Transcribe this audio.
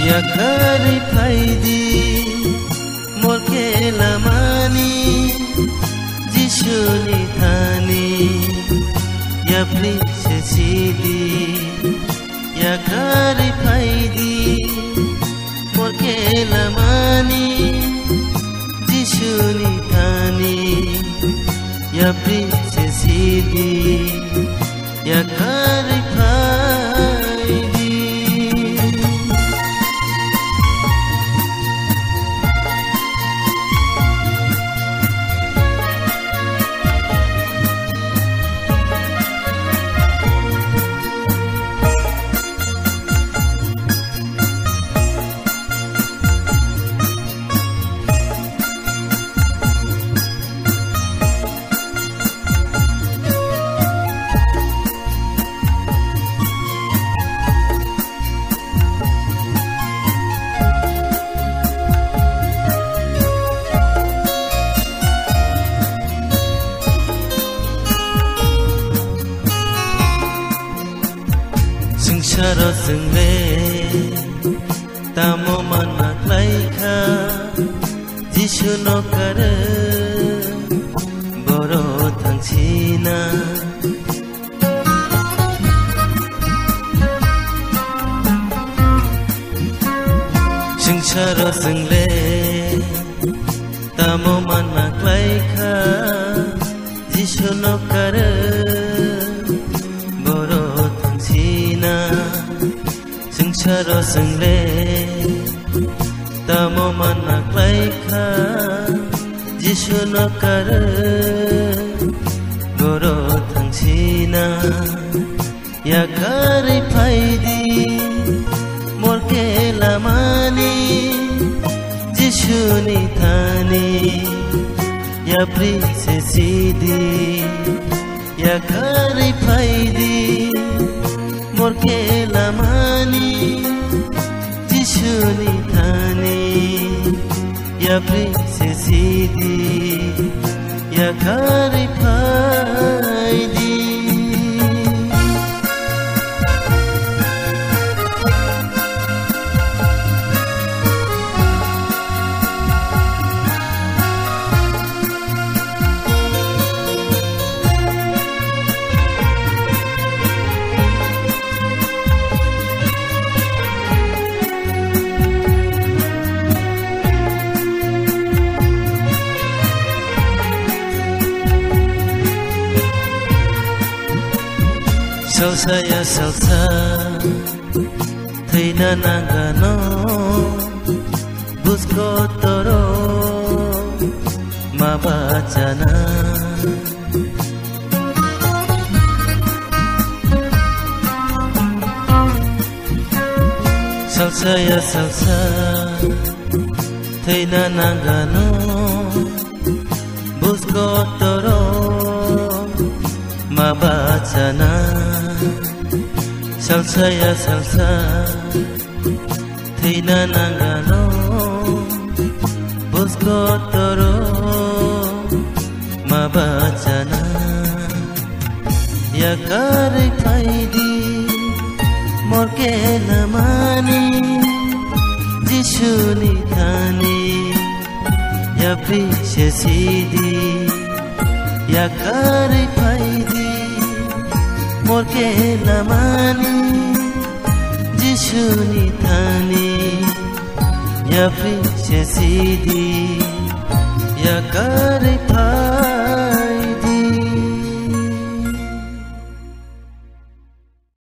Ya kari faidi morke lamani jishuni thani ya prise sidi ya kari faidi morke lamani jishuni thani ya prise sidi ya kari faidi Saro sengre tamo manak laika Jishu no kare boro tangchina Saro sengre tamo manak laika Jishu no kare Saro sengre tamo manak laika Jishu no kare goro tangchina ya kari faidi morke lamani Jishu ni thani ya prise sidi ya kari faidi morke lamani Jishu ni thani ya prise sidi ya kari faidi Salsa ya salsa Teina nangano Busco toro Mabachana Salsa ya salsa Teina nangano Busco toro Mabachana Salsa ya salsa Teina nangano Busco toro Mabachana Ya kari faidi morke lamani Jishu ni thani ya prise sidi ya kari faidi morke lamani Jishu ni thani ya prise sidi ya kari faidi